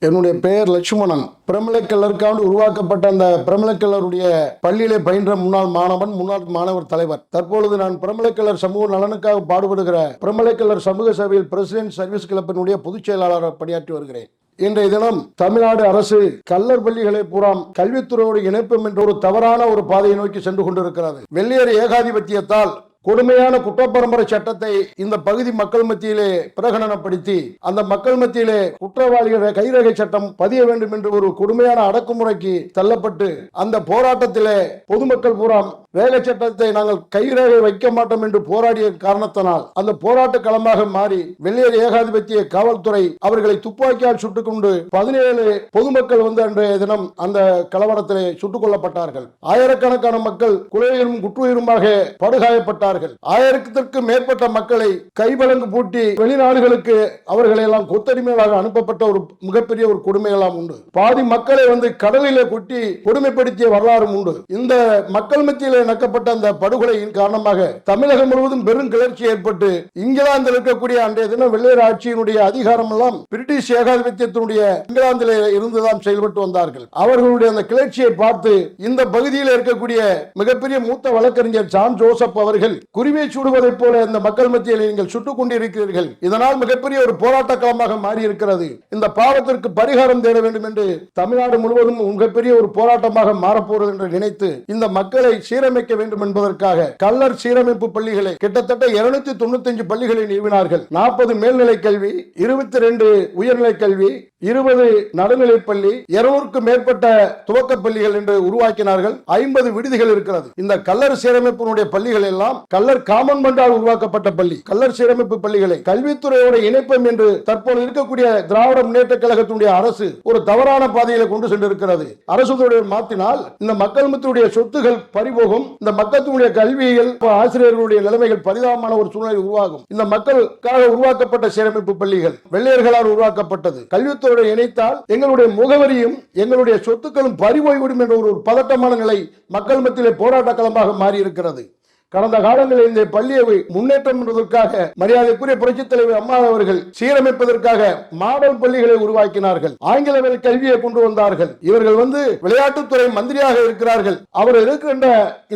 என்னுடைய பெயர் லட்சுமணன். பிரமிளக்கல்லருக்காண்டு உருவாக்கப்பட்ட அந்த பிரமிளக்கல்லருடைய பள்ளியிலே பயின்ற முன்னாள் மாணவன், முன்னாள் மாணவர் தலைவர். தற்பொழுது நான் பிரமிளக்கல்லர் சமூக நலனுக்காக பாடுபடுகிற பிரமிளக்கல்லர் சமூக சேவையில் பிரசிடென்ட் சர்வீஸ் கிளப்பினுடைய பொதுச் செயலாளராக பணியாற்றி வருகிறேன். இன்றைய தினம் தமிழ்நாடு அரசு கல்லர் பள்ளிகளை பூராம் கல்வித்துறையோடு இணைப்பும் என்ற ஒரு தவறான ஒரு பாதையை நோக்கி சென்று கொண்டிருக்கிறது. வெள்ளையர் ஏகாதிபத்தியத்தால் கொடுமையான குற்றப்பரம்பரை சட்டத்தை இந்த பகுதி மக்கள் மத்தியிலே பிரகடனப்படுத்தி அந்த மக்கள் மத்தியிலே குற்றவாளிகளை கைரேகை சட்டம் பதிய வேண்டும் என்று ஒரு கொடுமையான அடக்குமுறைக்கு தள்ளப்பட்டு அந்த போராட்டத்திலே பொதுமக்கள் பூராம் வேலை சட்டத்தை நாங்கள் கைரேகை வைக்க மாட்டோம் என்று போராடிய காரணத்தினால் அந்த போராட்ட களமாக மாறி வெள்ளையர் ஏகாதிபத்திய காவல்துறை அவர்களை துப்பாக்கியால் சுட்டுக் கொண்டு 17 பொதுமக்கள் அன்றைய தினம் அந்த கலவரத்திலே சுட்டுக் கொல்லப்பட்டார்கள். ஆயிரக்கணக்கான மக்கள் குலையிலும் குற்றுயிருமாக படுகாயப்பட்டார்கள். 1000க்கும் மேற்பட்ட மக்களை கைவழங்கு பூட்டி வெளிநாடுகளுக்கு அவர்களை எல்லாம் கொத்தடிமைகளாக அனுப்பப்பட்ட ஒரு மிகப்பெரிய ஒரு கொடுமையெல்லாம் உண்டு. பாதி மக்களை கடலிலே கொட்டி கொடுமைப்படுத்திய வரலாறும் உண்டு. இந்த மக்கள் மத்தியில் நடக்கப்பட்ட அந்த படுகொலையின் காரணமாக தமிழகம் முழுவதும் பெரும் கிளர்ச்சி ஏற்பட்டு இங்கிலாந்தில் இருக்கக்கூடிய அன்றைய தினம் வெள்ளையர் ஆட்சியினுடைய அதிகாரம் எல்லாம் பிரிட்டிஷ் ஏகாதிபத்தியத்தினுடைய இங்கிலாந்தில் இருந்துதான் செயல்பட்டு வந்தார்கள். அவர்களுடைய அந்த கிளர்ச்சியை பார்த்து இந்த பகுதியில் இருக்கக்கூடிய மிகப்பெரிய மூத்த வழக்கறிஞர் ஜான் ஜோசப் அவர்கள் குருவியை சுடுவதைப் போல இந்த மக்கள் மத்தியில் நீங்கள் சுட்டுக் கொண்டிருக்கிறீர்கள், இதனால் மிகப்பெரிய ஒரு போராட்ட களமாக மாறி இருக்கிறது, இந்த பாவத்திற்கு பரிகாரம் தேட வேண்டும் என்று தமிழ்நாடு முழுவதும் மிகப்பெரிய ஒரு போராட்டமாக மாறப்போறது என்று நினைத்து இந்த மக்களை சீரமைக்க வேண்டும் என்பதற்காக கல்லர் சீரமைப்பு பள்ளிகளை கிட்டத்தட்ட 295 பள்ளிகளை நிறுவினார்கள். 40 மேல்நிலை கல்வி, 22 உயர்நிலை கல்வி, 20 நடுநிலை பள்ளி, 200க்கும் மேற்பட்ட துவக்க பள்ளிகள் என்று உருவாக்கினார்கள். 50 விடுதிகள் இருக்கிறது. இந்த கல்லர் சீரமைப்பினுடைய பள்ளிகள் எல்லாம் கல்லர் காமன் மண்டால் உருவாக்கப்பட்ட பள்ளி. கல்லர் சீரமைப்பு பள்ளிகளை கல்வித்துறையோட இணைப்பம் என்று தற்போது இருக்கக்கூடிய திராவிட முன்னேற்ற கழகத்தினுடைய அரசு ஒரு தவறான பாதையில கொண்டு சென்றிருக்கிறது. அரசு மாற்றினால் இந்த மக்கள் மத்தியுடைய சொத்துகள் பறிபோகும், இந்த மக்களுடைய கல்வியில் ஆசிரியர்களுடைய நிலைமைகள் பரிதாபமான ஒரு சூழ்நிலை உருவாகும். இந்த மக்களுக்காக உருவாக்கப்பட்ட சீரமைப்பு பள்ளிகள் வெள்ளையர்களால் உருவாக்கப்பட்டது. கல்வித்துறை இணைத்தால் எங்களுடைய முகவரியும் எங்களுடைய சொத்துக்களும் பறிபோய்விடும் என்ற ஒரு பதட்டமான நிலை மக்கள் மத்தியிலே போராட்ட களமாக மாறி இருக்கிறது. கடந்த காலங்களில் இந்த பள்ளியை முன்னேற்றம் என்பதற்காக மரியாதைக்குரிய புரட்சித் தலைவர் அம்மா அவர்கள் சீரமைப்பதற்காக மாடல் பள்ளிகளை உருவாக்கினார்கள். ஆங்கில வழி கல்வியை கொண்டு வந்தார்கள். இவர்கள் விளையாட்டுத்துறை மந்திரியாக இருக்கிறார்கள். அவர் இருக்கின்ற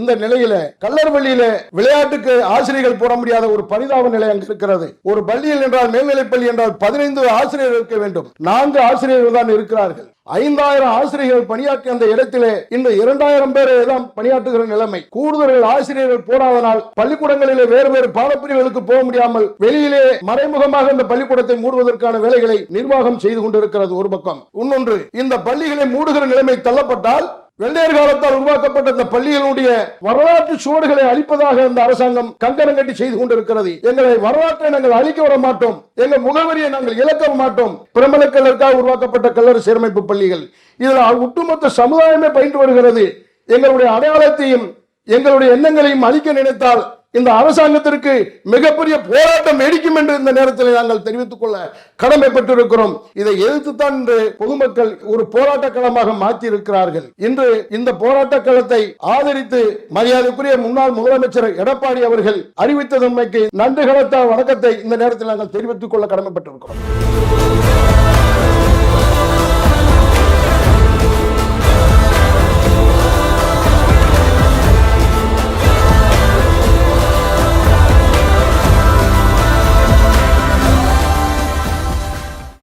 இந்த நிலையில கல்லர் பள்ளியில விளையாட்டுக்கு ஆசிரியர்கள் போட முடியாத ஒரு பரிதாப நிலை அங்கு இருக்கிறது. ஒரு பள்ளியில் என்றால் மேல்நிலை பள்ளி என்றால் 15 ஆசிரியர்கள் இருக்க வேண்டும். 4 ஆசிரியர்கள் தான் இருக்கிறார்கள். 5000 ஆசிரியர்கள் பணியாற்றிய அந்த இடத்திலே இந்த 2000 பேரை எல்லாம் பணியாற்றுகிற நிலைமை. கூடுதல் ஆசிரியர்கள் போடாதனால் பள்ளிக்கூடங்களிலே வேறு பாடப்பிரிவுகளுக்கு போக முடியாமல் வெளியிலே மறைமுகமாக இந்த பள்ளிக்கூடத்தை மூடுவதற்கான வேலைகளை நிர்வாகம் செய்து கொண்டிருக்கிறது ஒரு பக்கம். இன்னொன்று, இந்த பள்ளிகளை மூடுகிற நிலைமை தள்ளப்பட்டால் வெள்ளையர் காலத்தால் உருவாக்கப்பட்ட இந்த பள்ளிகளுடைய வரலாற்று சுவடுகளை அழிப்பதாக இந்த அரசாங்கம் கங்கணம் கட்டி செய்து கொண்டிருக்கிறது. எங்களை வரலாற்றை நாங்கள் அழிக்க விட மாட்டோம், எங்கள் முகவரியை நாங்கள் இழக்க மாட்டோம். பிரமிளக்கல்லருக்காக உருவாக்கப்பட்ட கல்லர் சீரமைப்பு பள்ளிகள் இதில் ஒட்டுமொத்த சமுதாயமே பயின்று வருகிறது. எங்களுடைய அடையாளத்தையும் எங்களுடைய எண்ணங்களையும் அழிக்க நினைத்தால் இந்த அரசாங்கத்திற்கு மிகப்பெரிய போராட்டம் வெடிக்கும் என்று இந்த நேரத்தில் நாங்கள் தெரிவித்துக் கொள்ள கடமைப்பட்டிருக்கிறோம். இதை எதிர்த்துத்தான் இன்று பொதுமக்கள் ஒரு போராட்ட களமாக மாற்றி இருக்கிறார்கள். இன்று இந்த போராட்ட களத்தை ஆதரித்து மரியாதைக்குரிய முன்னாள் முதலமைச்சர் எடப்பாடி அவர்கள் அறிவித்த தன்மைக்கு நன்றி கடத்த வணக்கத்தை இந்த நேரத்தில் நாங்கள் தெரிவித்துக் கொள்ள கடமைப்பட்டிருக்கிறோம்.